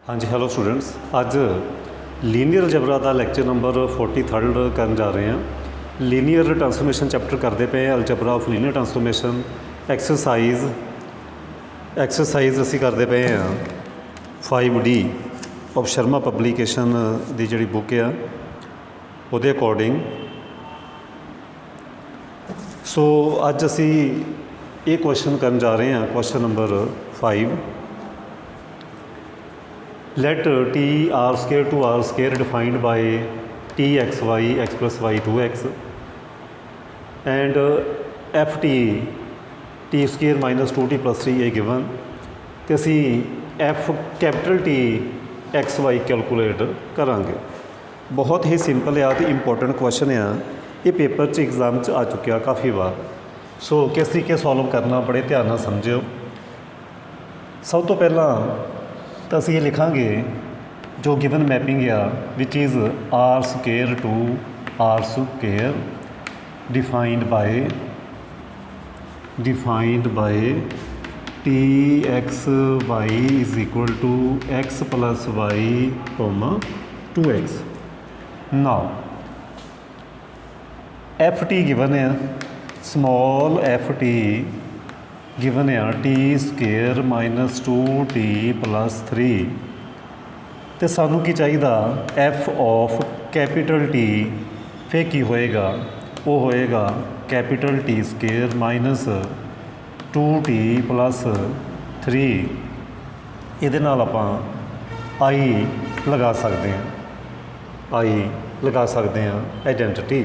हाँ जी, hello students. अज linear algebra का lecture number 43 करन जा रहे हैं। लीनियर ट्रांसफॉर्मेशन चैप्टर करते पे algebra of linear transformation exercise असी करते पे हैं 5D ऑफ शर्मा पब्लिकेशन की जी बुक है वो अकॉर्डिंग। सो अज असी ये क्वेश्चन करन जा रहे हैं, question number 5। let t r square to r square defined by t x y x plus y 2x and f t t square minus 2t plus 3 a given। तो असी f capital T x y calculate करांगे। बहुत ही simple आ तो important question आ, ये paper च exam च आ चुका काफ़ी बार। सो किस तरीके सॉल्व करना बड़े ध्यान नाल समझियो। सब तो पहला तो असी ये लिखांगे जो गिवन मैपिंग आ which is R square to R square defined by T x y is equal to x plus Y comma 2x। Now f t given है, स्मॉल एफ टी गिवन है t square minus 2t plus 3। तो सानू की चाहिए F of capital T, फिर की होएगा वो होएगा capital T square minus 2t plus 3। ये आपां आई लगा सकते हैं, आइडेंटिटी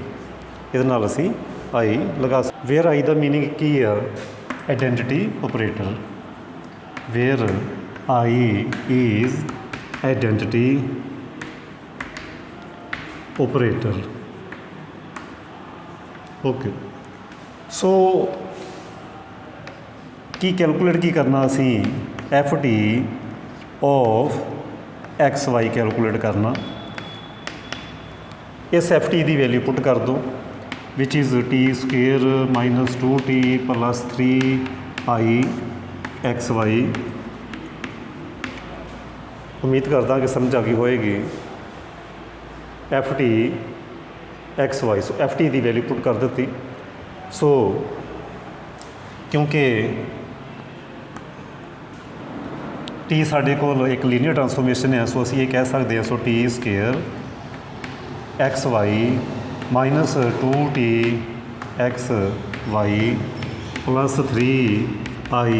ये असी आई लगा। वेयर आई का मीनिंग की है identity operator. Where I is identity operator. Okay, so की कैलकुलेट की करना असी F T of x Y calculate करना। इस एफ टी की वैल्यू पुट कर दो which is T square minus 2t plus 3i X Y. उम्मीद करदा कि समझ आ गई होएगी। F T x Y, so F T की वैल्यू पुट कर दी। सो क्योंकि टी साढ़े कोल एक लीनियर ट्रांसफॉर्मेशन है, सो असी ये कह सकते हैं so T square x Y minus 2t X Y plus 3i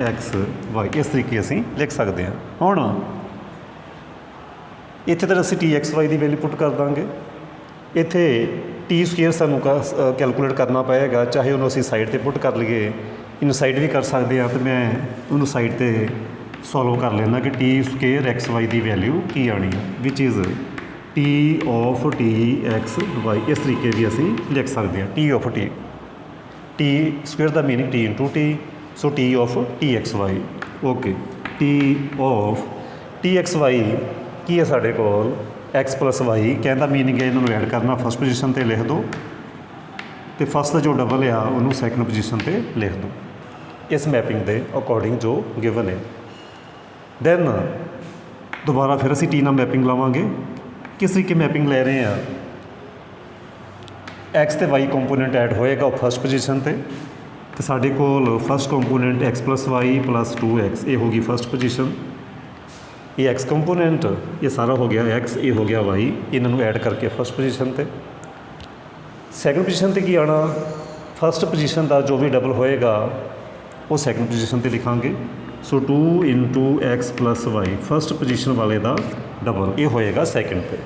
X Y इस तरीके असी लिख सकते हैं। हुण इत्थे तो असी टी एक्स वाई की वैल्यू पुट कर देंगे। इत्थे टी स्केयर सानू कैलकुलेट करना पएगा, चाहे उन्होंने असी साइड पर पुट कर लीए, इन साइड भी कर सकते हैं। तो मैं उन्होंने साइड पर सॉल्व कर लेना कि टी स्केयर एक्स वाई की वैल्यू की आनी है which is T of T x Y. इस तरीके भी असी लिख सकते हैं टी ऑफ टी स्क्वेयर का meaning T into T, so T of T x y. Okay, T of T x Y की है साढ़े कोल एक्स प्लस वाई, कहने का मीनिंग है इन्होंने ऐड करना फस्ट पोजीशन पर लिख दो, तो फस्ट जो डबल आ उन्होंने सैकेंड पोजीशन पर लिख दो इस मैपिंग के अकॉर्डिंग जो गिवन है। दैन दोबारा फिर असी टी नाल मैपिंग लावांगे। किस तरीके मैपिंग ले रहे हैं, एक्स तो वाई कंपोनेंट ऐड होएगा फस्ट पोजीशन पे, तो साढ़े कोल first component X plus Y plus 2x ये होगी फस्ट पोजीशन। ये एक्स कंपोनेंट ये सारा हो गया एक्स, ये हो गया वाई, इन्होंने ऐड करके फस्ट पोजीशन पे। सैकेंड पोजीशन पर की आना, फस्ट पोजीशन का जो भी डबल होएगा वो सैकेंड पोजीशन पर लिखांगे। So 2 into x plus y first position वाले का डबल ये होएगा सैकेंड पे।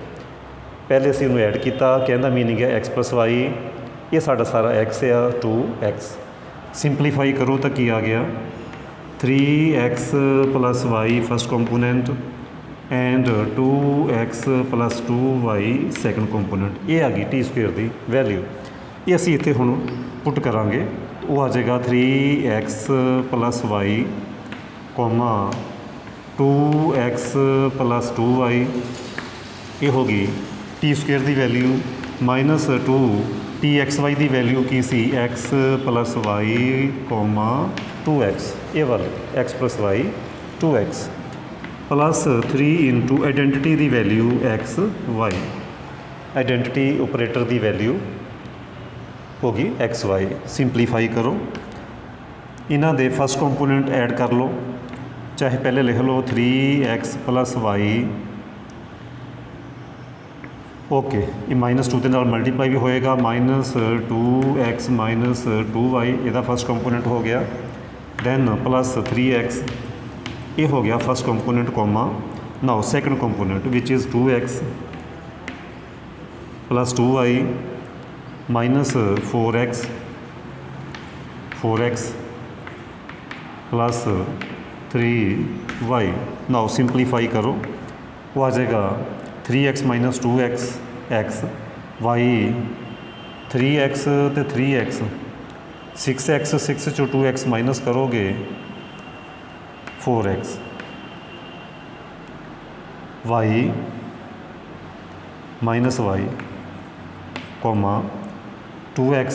पहले असी इन्होंने ऐड किया, कहना मीनिंग है एक्स प्लस वाई, ये साडा सारा एक्स आ 2x। सिंपलीफाई करो तो की आ गया 3x plus y first component and 2x plus 2y second component. ये आ गई टी स्क्वेयर की वैल्यू। ये असी इत्थे हुण पुट करांगे, वो आ जाएगा 3x plus Y comma 2x plus 2y। ये होगी टी स्क्वेयर की value minus 2 T x Y की वैल्यू की सी X plus Y comma 2x। ये वाली X plus Y 2x। Plus 3 into identity की value X Y, identity operator की वैल्यू होगी एक्स वाई। सिंपलीफाई करो, इन्हां दे फस्ट कंपोनेंट ऐड कर लो, चाहे पहले लिख लो 3x प्लस वाई, ओके ये -2 के नाल मल्टीप्लाई भी होएगा, -2x माइनस 2y ਇਹਦਾ फस्ट कंपोनेंट हो गया। दैन प्लस 3x ये हो गया first component comma. Now second component which is 2x plus 2y minus 4x plus 3y। Now simplify करो, वो आ जाएगा 3x minus 2x x Y 3x तो 3x 6x 6 चो 2x माइनस करोगे 4x y minus y comma 2x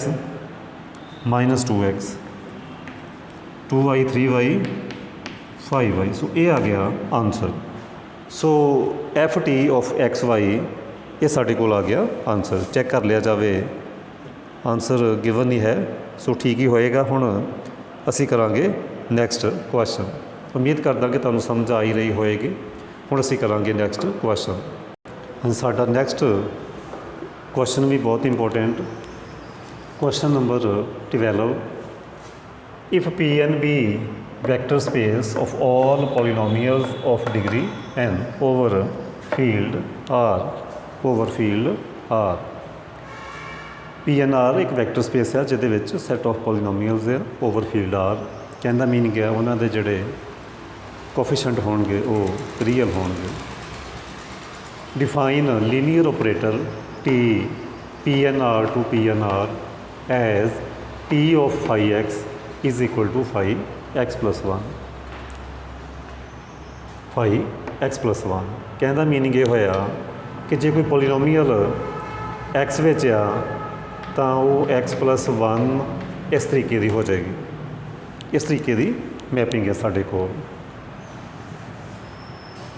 minus 2x 2y 3y 5y। So ये आ गया answer. So F T of x y ये साढ़े कोल आ गया आंसर। चैक कर लिया जाए, आंसर गिवन ही है, सो ठीक ही होएगा। हुण असी करांगे नैक्सट क्वेश्चन। उम्मीद करदा कि तुहानूं समझ आ ही रही होएगी। हुण असी करांगे नैक्सट क्वेश्चन। हाँ, साडा नैक्सट क्वेश्चन भी बहुत important, question number 12। If P N B vector space of all polynomials of degree n over field R PNR एक वैक्टर स्पेस है जिहदे विच सैट ऑफ पॉलीनोमीअल्स है ओवर फील्ड आर। कहने का मीनिंग है उन्होंने दे जिहड़े कोफिशेंट होणगे वो रियल होणगे। Define linear operator T PNR to PNR as T of phi X is equal to phi X plus 1 phi X plus 1। कहने का मीनिंग ये होया कि जे कोई पॉलीनोमीअल एक्स विच आ तो वो एक्स प्लस 1 इस तरीके की हो जाएगी। इस तरीके की मैपिंग है साढ़े को।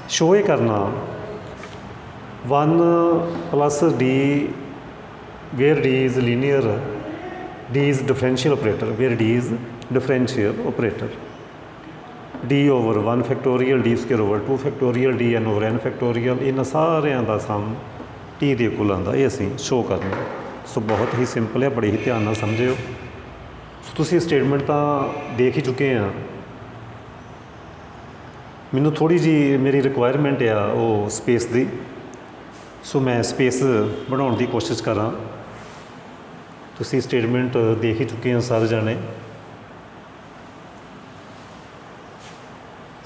शो ये करना 1 plus D where D is linear, D is differential operator, where D is differential operator. D over 1 factorial, D square over 2 factorial, D N over n factorial, इन्हां सारिਆਂ ਦਾ सम टी ਦੇ equal आंदा। ये असीं show करना। सो बहुत ही simple है, बड़े ही ध्यान नाल समझिओ। सो तुसीं स्टेटमेंट तो देख ही चुके हैं। मैनूं थोड़ी जी मेरी रिक्वायरमेंट आ वो स्पेस की, सो मैं स्पेस बनाउण की कोशिश करा। तुसीं स्टेटमेंट देख ही चुके हैं सारे जाने।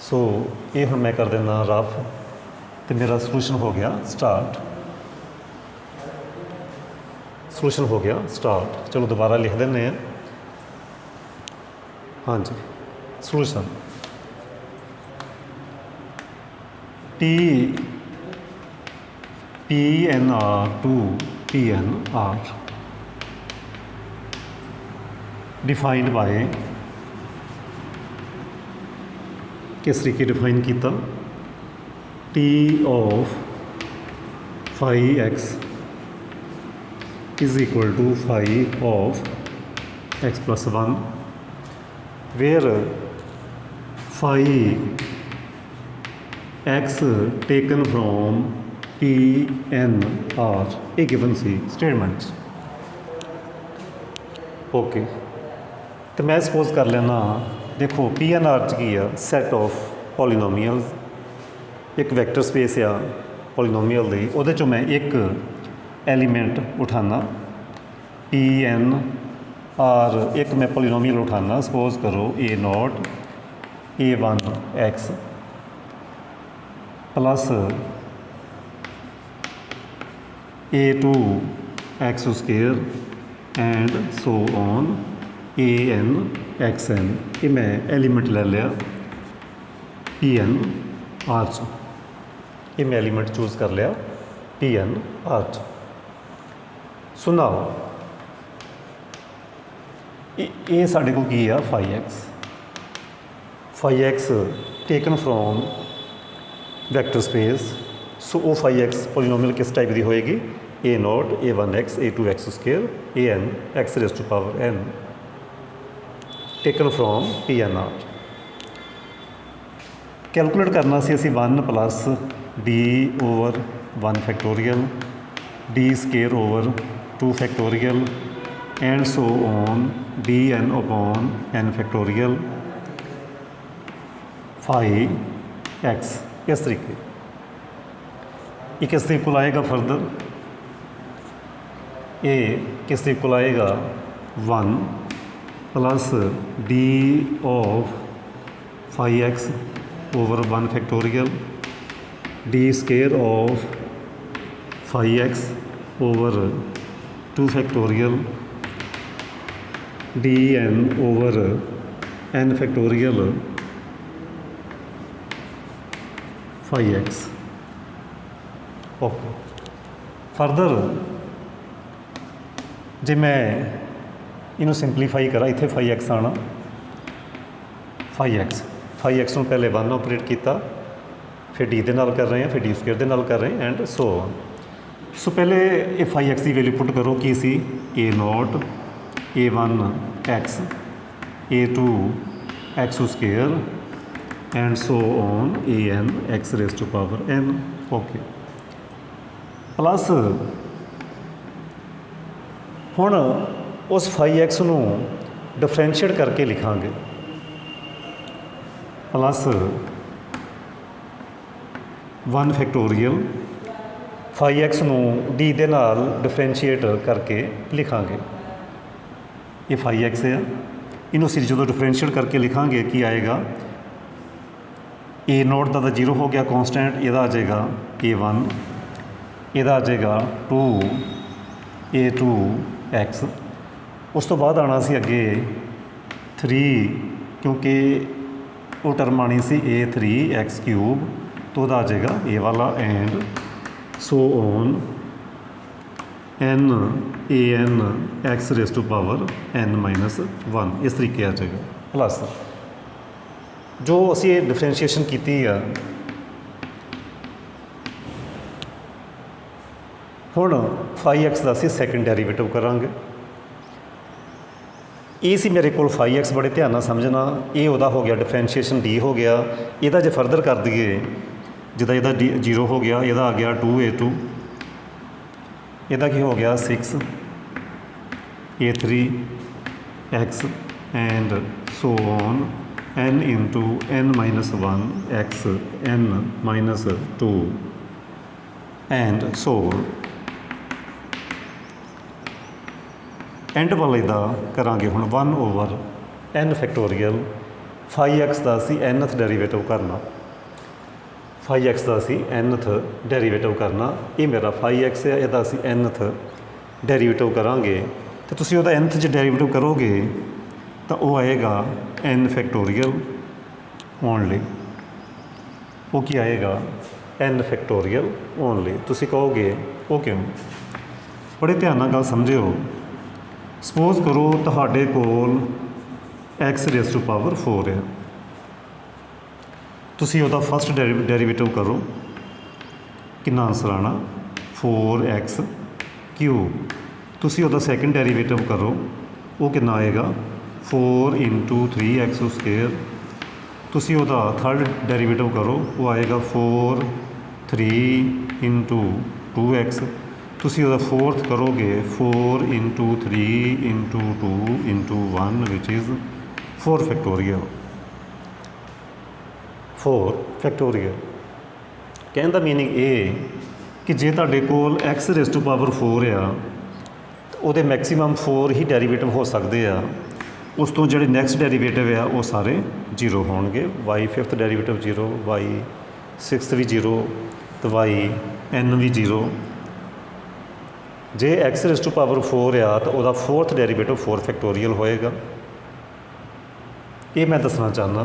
सो ये हुण मैं कर देना रफ, तो मेरा सलूशन हो गया स्टार्ट। सलूशन हो गया स्टार्ट। चलो दोबारा लिख देने हैं। हाँ जी, solution T PNR to PNR defined by, किस तरीके डिफाइन किया, T of phi X is equal to phi of X plus 1 where phi X taken from PNR ये गिवन सी स्टेटमेंट्स। ओके, तो मैं सपोज कर लेना, देखो PNR च की है सैट ऑफ पॉलीनोमीअल्स, एक वैक्टर स्पेस आ पॉलीनोमीअल दी, उहदे चों मैं एक एलीमेंट उठाना PNR, एक मैं पॉलीनोमीअल उठाना, सपोज करो A0 A1 x plus A2 x square and so on AN XN। ये मैं एलीमेंट ले लिया PNR च, ये मैं एलीमेंट चूज़ कर लिया PNR च। सुनाओ ये साढ़े को की आ phi X taken from vector space. So ਉਹ ਫਾਈ ਐਕਸ ਪੋਲੀਨੋਮੀਅਲ ਕਿਸ ਟਾਈਪ ਦੀ ਹੋਏਗੀ? a0 a1x a2x square an x raised to power n taken from Pn(R). Calculate ਕਰਨਾ ਸੀ ਅਸੀਂ 1 plus d over 1 factorial d square over 2 factorial and so on dn upon n factorial phi X. इस तरीके ये किस equal आएगा further? ए किस equal आएगा 1 plus D of phi X over 1 factorial D square of phi X over 2 factorial D N over N factorial phi X. Okay further जे मैं इनू सिंपलीफाई करा इत्थे फाई एक्स आना फाई एक्स नूं पहले 1 ऑपरेट किया फिर डी दे नाल कर रहे हैं फिर डी स्क्वेयर दे नाल कर रहे हैं एंड सो ऑन। सो पहले ये फाई एक्स की वैल्यू पुट करो की सी a0 a1 x a2 x square and so on an x raised to power n। Okay plus हुण उस फाई एक्स नूं डिफरेंशिएट करके लिखांगे प्लस 1 फैक्टोरियल फाई एक्स नूं डी दे नाल डिफरेंशिएट करके लिखांगे। ये फाई एक्स है इनू ਅਸੀਂ ਜਦੋਂ डिफरेंशिएट करके लिखांगे की आएगा a0 ਦਾ ਤਾਂ 0 ਹੋ ਗਿਆ ਕੌਂਸਟੈਂਟ ਇਹਦਾ ਆ ਜਾਏਗਾ a1 ਇਹਦਾ ਆ ਜਾਏਗਾ 2 a2x। ਉਸ ਤੋਂ ਬਾਅਦ ਆਉਣਾ ਸੀ ਅੱਗੇ 3 ਕਿਉਂਕਿ ਉਹ ਟਰਮ ਆਣੀ ਸੀ a3x ਕਿਊਬ तो ਉਹਦਾ ਆ ਜਾਏਗਾ a ਵਾਲਾ and so on n an x raised to power n minus 1 ਇਸ ਤਰੀਕੇ ਆ ਜਾਏਗਾ ਪਲੱਸ जो असी डिफरेंशिएशन की हुण फाई एक्स का असी सैकेंड डेरीवेटिव करांगे। ये सी मेरे को फाई एक्स बड़े ध्यान समझना ये वह हो गया डिफरेंशिएशन डी हो गया। यदा जो फर्दर कर दिए जिदा यदा डी 0 हो गया यदा आ गया 2a2 यदा की हो गया 6a3x and so on n into n minus 1 x n minus 2 and so and वाले का करांगे हुण 1 over n factorial phi x का असी nth डेरीवेटिव करना फाई एक्स का असी nth डेरीवेटिव करना। ये मेरा फाई एक्स है यदा असी nth डेरीवेटिव करांगे तो तुसीं उहदा nth ज डेरीवेटिव करोगे तो वो आएगा n फैक्टोरियल ओनली। वो की आएगा n फैक्टोरियल ओनली। तुसी कहोगे वो क्यों? बड़े ध्यान नाल गल समझिओ। सपोज करो तुहाडे कोल x रेज़ टू पावर 4 है तुसी उहदा फस्ट डेरीवेटिव करो कितना आंसर आना 4x क्यूब। तुसी उहदा सैकेंड डेरीवेटिव करो वो कितना आएगा 4 इंटू 3x स्क्वेयर। तुसी उहदा थर्ड डेरीवेटिव करो वो आएगा 4 3 इंटू 2x। तुसी उहदा फोर्थ करोगे 4 into 3 into 2 into 1 which is 4 factorial 4 factorial. कहने का मीनिंग ये कि जे तुहाडे कोल x रेज़ टू पावर 4 आ ਉਹਦੇ मैक्सीमम 4 ही डेरीवेटिव हो सकते हैं। उस तो ਜਿਹੜੇ नैक्सट डेरीवेटिव आ वो सारे 0 होणगे। y fifth derivative 0 y sixth भी 0 तो y n भी 0। जे x रेज़ टू पावर 4 आ तो वह फोर्थ डेरीवेटिव 4 फैक्टोरियल होएगा। ये मैं दसना चाहना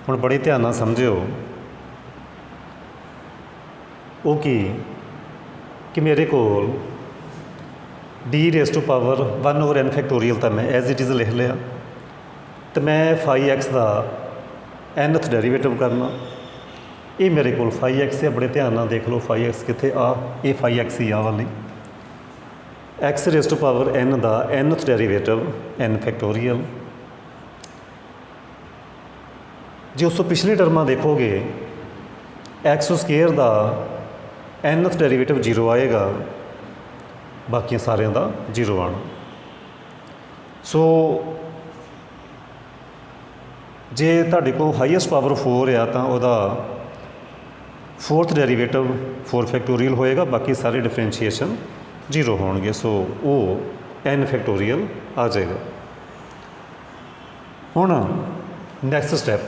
हुण बड़े ध्यान नाल समझिओ। वो कि मेरे कोल D raise to power 1 over n factorial तो मैं एज इट इज़ लिख लिया तो मैं फाई एक्स का nth डेरीवेटिव करना ये मेरे को फाइव एक्स है, बड़े ध्यान नाल देख लो फाइव एक्स कितने आ, ये फाइव एक्स ही आ वाली x raise to power n का nth डेरीवेटिव n फैक्टोरीयल। जो उस तो पिछली टर्मां देखोगे एक्स स्केयर का nth डेरीवेटिव 0 आएगा, बाकी सारिਆਂ का 0 आना। सो जे तुहाडे कोल हाईएस्ट पावर 4 आ तो वह फोर्थ डेरीवेटिव 4 फैक्टोरीयल होएगा, बाकी सारे डिफरेंशिएशन 0 होणगे। सो वो n फैक्टोरीयल आ जाएगा। हुण नैक्सट स्टैप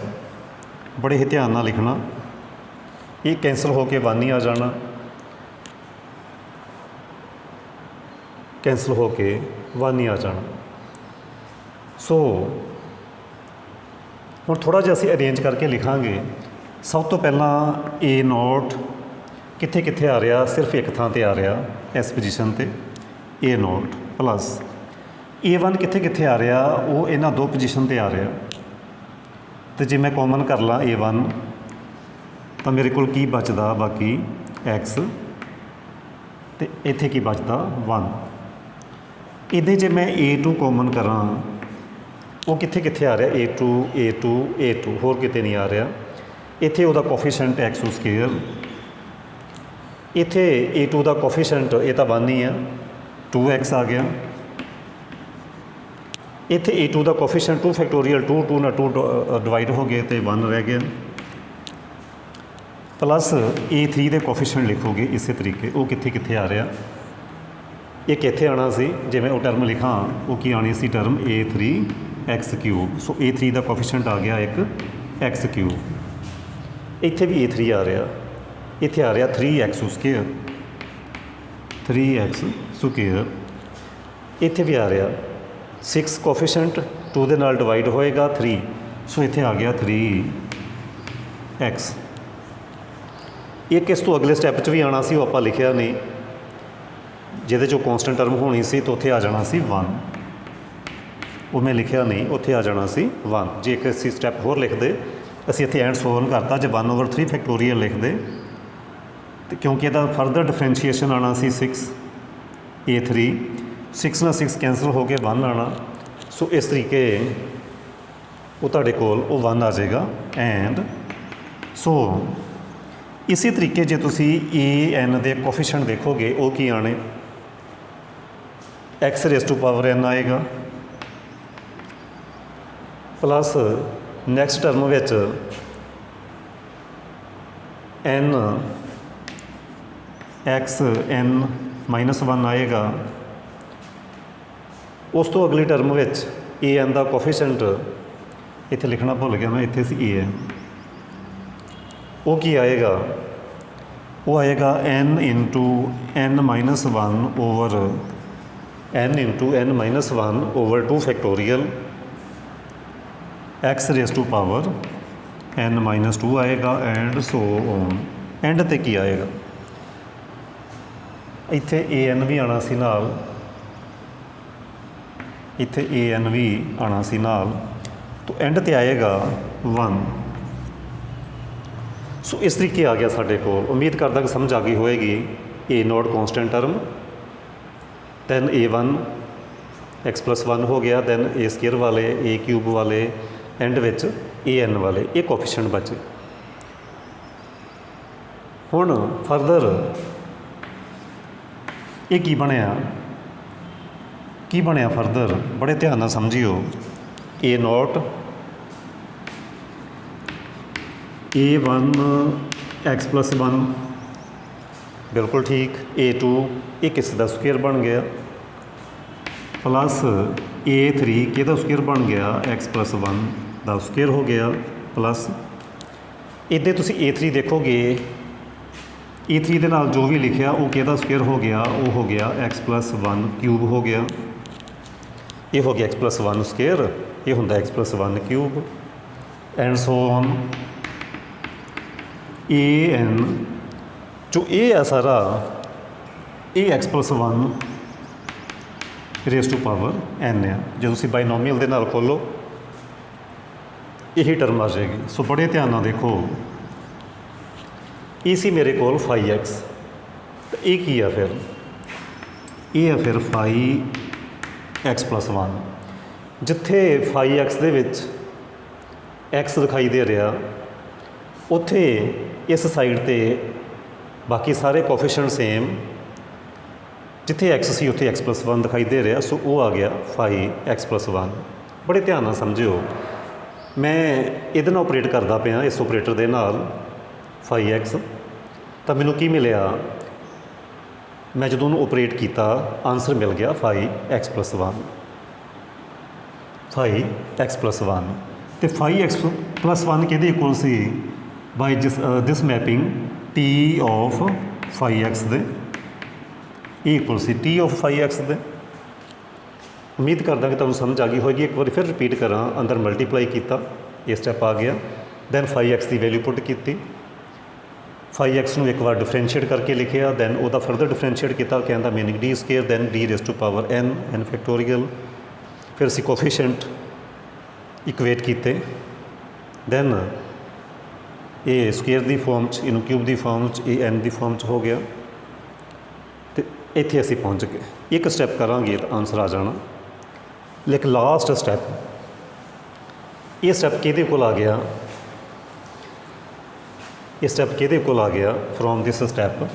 बड़े ही ध्यान नाल लिखना, ये कैंसल होके 1 ही आ जाना, कैंसल होके 1 ही आ जाना। सो हुण थोड़ा जिहा असीं अरेंज करके लिखांगे। सब तो पहला ए नॉट कित्थे कित्थे आ रहा, सिर्फ एक थां ते आ रहा इस पोजीशन ते ए नॉट प्लस A1 कित्थे कित्थे आ रहा, वो इन्हां दो पोजीशन ते आ रहा। तो जे मैं कॉमन कर ला A1 तो मेरे को की बचदा बाकी x, तो इत्थे की बचदा 1। इहदे जे मैं A2 कॉमन करा, वो कित्थे कित्थे आ रहा A2 A2 A2, होर किते नहीं आ रहा। इत्थे उहदा कोफिशेंट एक्स स्केयर, इत्थे A2 का कोफिशेंट ये तो 1 ही है, 2x आ गया। इत्थे A2 का कोफिशेंट 2 फैक्टोरीयल 2 2 ना 2 डिवाइड हो गए तो 1 रह गया, प्लस A3 के कोफिशेंट लिखोगे इस तरीके, वो कित्थे कित्थे आ रहा, ये कित्थे आना सी, जे मैं वो टर्म लिखा वो की आनी सी टर्म A3x³। सो A3 का कोफिशेंट आ गया एक x³। इत्थे भी A3 आ रहा, इत्थे आ रहा 3x स्केयर, 3x स्केयर। इत्थे भी आ रहा 6 कोफिशेंट 2 दे नाल डिवाइड होएगा 3, सो इत्थे आ गया 3x। एक इस तो अगले स्टैप च भी आना सी, वो आपां लिखिया नहीं, जिहदे चों कॉन्सटेंट टर्म होनी सी तो उत्थे आ जाना सी 1, वो मैं लिखिया नहीं, उत्थे आ जाना सी 1। जे एक असीं स्टैप होर लिख दे, असीं इत्थे एंड सोल्व करता, जे 1/3 फैक्टोरीयल लिख दे तो क्योंकि इसका फर्दर डिफरेंशिएशन आना सी 6 A3, 6 ना 6 कैंसल हो के 1 आना। सो इस तरीके वो तुहाडे कोल वो 1 आ जाएगा। एंड सो इसी तरीके जे तुसी AN दे कोफिशेंट देखोगे, वो की आने x raise to power n आएगा, plus next term which n (n-1) आएगा। उस तो अगली टर्म विच AN का कोफिशेंट इत्थे लिखना भुल गया मैं, इत्थे सी AN, वो की आएगा, वो आएगा n × n-1 over n × n-1 over 2 factorial x raise to power n-2 आएगा। एंड सो ऑन, एंड ते की आएगा, इत्थे AN भी आना सी नाल, इत्थे AN भी आना सी नाल, तो एंड ते आएगा 1। सो इस तरीके आ गया साढ़े को। उम्मीद करदा कि समझ आ गई होएगी। A naught constant term, then A1 x+1 हो गया, दैन A स्केयर वाले A³ वाले, एंड विच AN वाले, ये कोफिशेंट बचे। हुण फरदर ये की बनया फरदर, बड़े ध्यान नाल समझियो। A नॉट A1 x+1 बिल्कुल ठीक, A2 ये किस का स्केयर बन गया, प्लस A3 किहदा स्केयर बन गया, x+1 का स्केयर हो गया, प्लस इधर तुसी A3 देखोगे, A3 के नाल जो भी लिखिया वो किहदा स्केयर हो गया, वो हो गया x+1³ हो गया, ये हो गया x+1 स्केयर, ये होंदा x+1³। And so on AN जो ये है सारा, ये x+1 rays to power n है। जो तुसी बाइनोमीअल दे नाल खोलो यही टर्म आ जाएगी। सो बड़े ध्यान नाल देखो, ਇਹ ਸੀ ਮੇਰੇ ਕੋਲ ਫਾਈ ਐਕਸ। ਇਹ ਕੀ ਆ ਫਿਰ? ਇਹ ਆ ਫਿਰ ਫਾਈ ਐਕਸ ਪਲੱਸ 1। ਜਿੱਥੇ ਫਾਈ ਐਕਸ ਦੇ ਵਿੱਚ ਐਕਸ ਦਿਖਾਈ ਦੇ ਰਿਹਾ, ਉੱਥੇ ਇਸ ਸਾਈਡ 'ਤੇ ਬਾਕੀ ਸਾਰੇ ਕੋਫੀਸ਼ੀਐਂਟ ਸੇਮ, ਜਿੱਥੇ ਐਕਸ ਸੀ ਉੱਥੇ ਐਕਸ ਪਲੱਸ 1 ਦਿਖਾਈ ਦੇ ਰਿਹਾ, ਸੋ ਉਹ ਆ ਗਿਆ ਫਾਈ ਐਕਸ ਪਲੱਸ 1। ਬੜੇ ਧਿਆਨ ਨਾਲ ਸਮਝਿਓ, ਮੈਂ ਇਹਦੇ ਨਾਲ ਆਪਰੇਟ ਕਰਦਾ ਪਿਆ, ਇਸ ਆਪਰੇਟਰ ਦੇ ਨਾਲ, ਫਾਈ ਐਕਸ। ਤਾਂ ਮੈਨੂੰ ਕੀ ਮਿਲਿਆ? ਮੈਂ ਜਦੋਂ ਉਹਨੂੰ ਆਪਰੇਟ ਕੀਤਾ, ਆਨਸਰ ਮਿਲ ਗਿਆ phi X plus 1, phi X plus 1। ਅਤੇ ਫਾਈ ਐਕਸ ਪਲੱਸ 1 ਕਿਹਦੇ ਇਕੁਅਲ ਸੀ? By this mapping T of phi x ਦੇ, ਇਹ ਇਕੁਅਲ ਸੀ ਟੀ ਆਫ ਫਾਈ ਐਕਸ ਦੇ। ਉਮੀਦ ਕਰਦਾ ਕਿ ਤੁਹਾਨੂੰ ਸਮਝ ਆ ਗਈ ਹੋਏਗੀ। ਇੱਕ ਵਾਰੀ ਫਿਰ ਰਿਪੀਟ ਕਰਾਂ, ਅੰਦਰ ਮਲਟੀਪਲਾਈ ਕੀਤਾ, ਇਹ ਸਟੈਪ ਆ ਗਿਆ, ਦੈਨ ਫਾਈ ਐਕਸ ਦੀ ਵੈਲਿਊ ਪੁੱਟ ਕੀਤੀ, ਫਾਈ ਐਕਸ ਨੂੰ ਇੱਕ ਵਾਰ ਡਿਫਰੈਂਸ਼ੀਏਟ ਕਰਕੇ ਲਿਖਿਆ, ਦੈਨ ਉਹਦਾ ਫਰਦਰ ਡਿਫਰੈਂਸ਼ੀਏਟ ਕੀਤਾ, ਕਹਿੰਦਾ meaning D square, then D raise to power N, N factorial. ਫਿਰ ਅਸੀਂ ਕੋਫੀਸ਼ੀਐਂਟ ਇਕੁਏਟ ਕੀਤੇ, ਦੈਨ ਇਹ ਸਕੇਅਰ ਦੀ ਫਾਰਮ 'ਚ, ਇਹਨੂੰ ਕਿਊਬ ਦੀ ਫਾਰਮ 'ਚ, ਇਹ ਐਨ ਦੀ ਫਾਰਮ 'ਚ ਹੋ ਗਿਆ, ਅਤੇ ਇੱਥੇ ਅਸੀਂ ਪਹੁੰਚ ਗਏ। ਇੱਕ ਸਟੈਪ ਕਰਾਂਗੇ ਤਾਂ ਆਨਸਰ ਆ ਜਾਣਾ। ਲੇਕਿਨ ਲਾਸਟ ਸਟੈਪ, ਇਹ ਸਟੈਪ ਕਿਹਦੇ ਕੋਲ ਆ ਗਿਆ? ਇਹ ਸਟੈਪ ਕਿਹਦੇ ਕੋਲ ਆ ਗਿਆ? ਫਰੋਮ ਦਿਸ ਸਟੈਪ,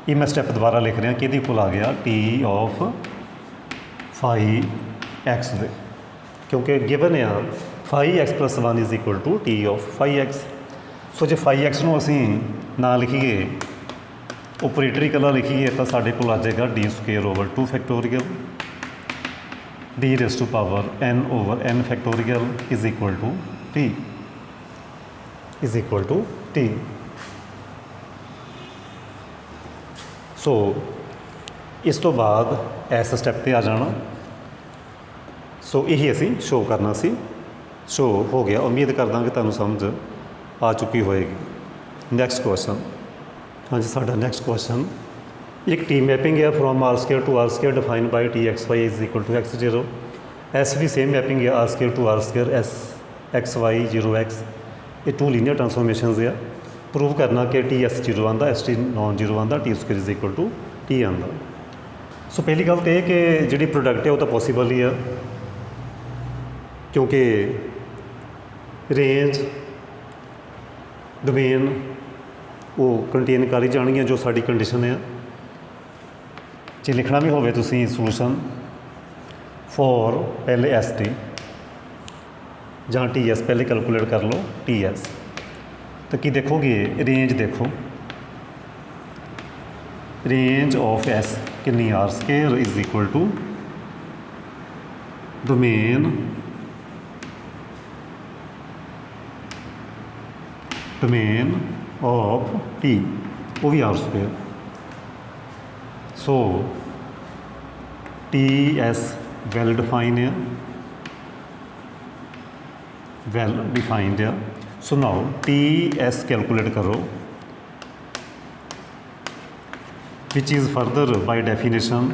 ਇਹ ਮੈਂ ਸਟੈਪ ਦੁਬਾਰਾ ਲਿਖ ਰਿਹਾ, ਕਿਹਦੇ ਕੋਲ ਆ ਗਿਆ? ਟੀ ਆਫ ਫਾਈ ਐਕਸ ਦੇ, ਕਿਉਂਕਿ ਗਿਵਨ ਆ phi X plus 1 is equal to T of phi X. So ਜੇ ਫਾਈ ਐਕਸ ਨੂੰ ਅਸੀਂ ਨਾ ਲਿਖੀਏ, ਆਪਰੇਟਰ ਇਕੱਲਾ ਲਿਖੀਏ, ਤਾਂ ਸਾਡੇ ਕੋਲ ਆ ਜਾਏਗਾ D square over 2 factorial, D raise to power N over N factorial is equal to T, is equal to T. So ਇਸ ਤੋਂ ਬਾਅਦ ਇਸ ਸਟੈਪ 'ਤੇ ਆ ਜਾਣਾ। ਸੋ ਇਹੀ ਅਸੀਂ ਸ਼ੋਅ ਕਰਨਾ ਸੀ, ਸ਼ੋਅ ਹੋ ਗਿਆ। ਉਮੀਦ ਕਰਦਾ ਕਿ ਤੁਹਾਨੂੰ ਸਮਝ ਆ ਚੁੱਕੀ ਹੋਏਗੀ। Next question. ਹਾਂਜੀ, ਸਾਡਾ ਨੈਕਸਟ ਕੁਐਸਚਨ, ਇੱਕ ਟੀ ਮੈਪਿੰਗ ਹੈ from R square to R square define by T X Y is equal to X 0। S ਵੀ ਸੇਮ ਮੈਪਿੰਗ ਹੈ, R square to R square S X Y 0 X. ਇਹ 2 linear ਟਰਾਂਸਫੋਰਮੇਸ਼ਨਸ ਆ। Prove ਕਰਨਾ ਕਿ T S 0 ਆਉਂਦਾ, S T non 0 ਆਉਂਦਾ, T square is equal to T ਆਉਂਦਾ। So ਪਹਿਲੀ ਗੱਲ ਤਾਂ ਇਹ ਕਿ ਜਿਹੜੀ ਪ੍ਰੋਡਕਟ ਹੈ ਉਹ ਤਾਂ ਪੋਸੀਬਲ ਹੀ ਆ, ਕਿਉਂਕਿ ਰੇਂਜ, ਡੋਮੇਨ ਉਹ ਕੰਟੇਨ ਕਰ ਹੀ ਜਾਣਗੀਆਂ ਜੋ ਸਾਡੀ ਕੰਡੀਸ਼ਨ ਆ। ਜੇ ਲਿਖਣਾ ਵੀ ਹੋਵੇ ਤੁਸੀਂ ਸੋਲੂਸ਼ਨ ਫੋਰ ਪਹਿਲੇ ਐਸ ਟੀ ਜਾਂ ਟੀ ਐਸ ਪਹਿਲੇ ਕੈਲਕੂਲੇਟ ਕਰ ਲਓ ਟੀ ਐਸ, ਤਾਂ ਕੀ ਦੇਖੋਗੇ? ਰੇਂਜ ਦੇਖੋ, ਰੇਂਜ ਆਫ ਐਸ ਕਿੰਨੀ? R square is equal to domain, domain of T, ਉਹ ਵੀ R square. So T S well define ਆ, well defined so. Now T S ਐਸ ਕੈਲਕੂਲੇਟ ਕਰੋ, which is further by definition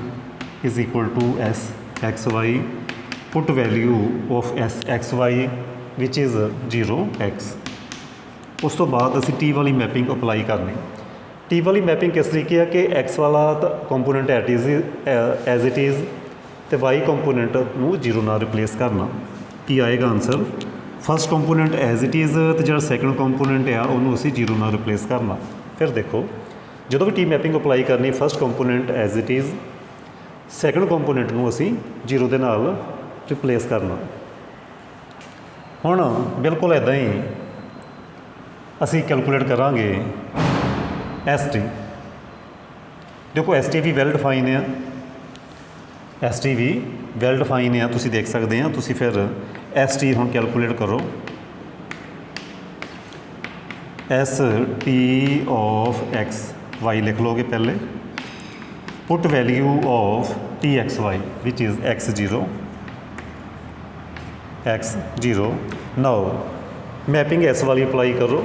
is equal to s x y, put value of s x y which is 0 x। ਉਸ ਤੋਂ ਬਾਅਦ ਅਸੀਂ T ਵਾਲੀ mapping apply ਕਰਨੀ। ਟੀ ਵਾਲੀ ਮੈਪਿੰਗ ਕਿਸ ਤਰੀਕੇ ਹੈ ਕਿ ਐਕਸ ਵਾਲਾ ਕੰਪੋਨੈਂਟ ਐਜ਼ ਇਟ ਇਜ਼, ਅਤੇ ਵਾਈ ਕੰਪੋਨੈਂਟ ਨੂੰ 0 ਨਾਲ ਰਿਪਲੇਸ ਕਰਨਾ। ਕੀ ਆਏਗਾ answer? First component as it is, ਅਤੇ ਜਿਹੜਾ ਸੈਕਿੰਡ ਕੰਪੋਨੈਂਟ ਆ ਉਹਨੂੰ ਅਸੀਂ 0 ਨਾਲ ਰਿਪਲੇਸ ਕਰਨਾ। ਫਿਰ ਦੇਖੋ, ਜਦੋਂ ਵੀ ਟੀ ਮੈਪਿੰਗ ਅਪਲਾਈ ਕਰਨੀ, first component as it is, second component ਨੂੰ ਅਸੀਂ 0 ਦੇ ਨਾਲ ਰਿਪਲੇਸ ਕਰਨਾ। ਹੁਣ ਬਿਲਕੁਲ ਇੱਦਾਂ ਹੀ ਅਸੀਂ ਕੈਲਕੂਲੇਟ ਕਰਾਂਗੇ ਐਸ ਟੀ। ਦੇਖੋ ਐਸ ਟੀ ਵੀ ਵੈਲ ਡਿਫਾਈਨ ਆ, ਐਸ ਟੀ ਵੀ ਵੈਲ ਡਿਫਾਈਨ ਆ, ਤੁਸੀਂ ਦੇਖ ਸਕਦੇ ਆ। ਤੁਸੀਂ ਫਿਰ ਐਸ ਟੀ ਹੁਣ ਕੈਲਕੂਲੇਟ ਕਰੋ, S T of X Y लिख लोगे पहले, put value of T x Y which is X 0, X 0। Now mapping S वाली अप्लाई करो,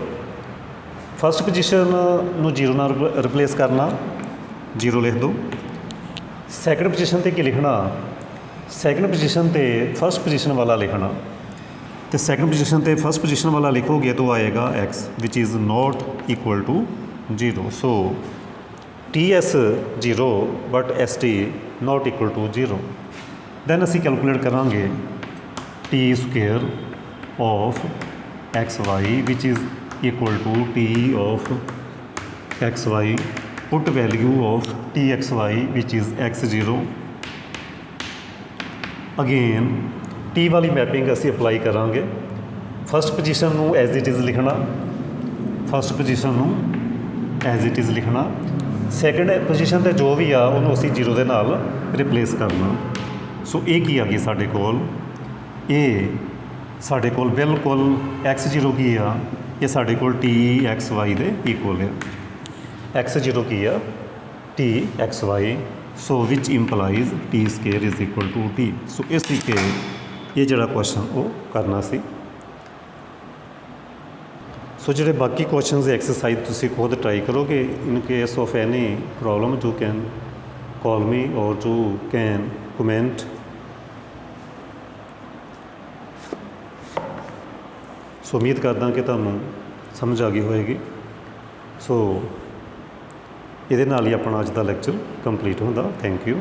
फस्ट पोजीशन ਨੂੰ 0 ਨਾਲ रिप्लेस करना, 0 लिख दो। सैकेंड पोजीशन ते की लिखना? सैकेंड पोजीशन ते फस्ट पोजीशन वाला लिखना। तो सैकेंड पोजीशन पे फर्स्ट पोजीशन वाला लिखोगे तो आएगा x which is not equal to 0। So TS 0 but ST not equal to 0। Then असी कैलकुलेट करांगे T square of XY which is equal to T of XY, put value of TXY which is x0। Again T वाली mapping असी apply करांगे। First position नू as it is लिखना, first position नू as it is लिखना, second position ते जो भी आ उन्होंने असी 0 दे नाल रिप्लेस करना। सो ये की आ गई साडे कोल, ये साडे कोल बिल्कुल x0 की आ, ये साडे कोल TXY दे इक्वल है। x0 की आ TXY, so which implies T square is equal to T. So इस तरीके ये जड़ा क्वेश्चन वो करना सी। सो जो बाकी क्वेश्चन एक्सरसाइज तुसी खुद ट्राई करोगे। In case of any problem you can call मी और यू कैन कमेंट। सो उम्मीद करदा कि तुहानूं समझ आ गई होएगी। सो ये नाल ही अपना अज का लैक्चर कंप्लीट होंदा। Thank you.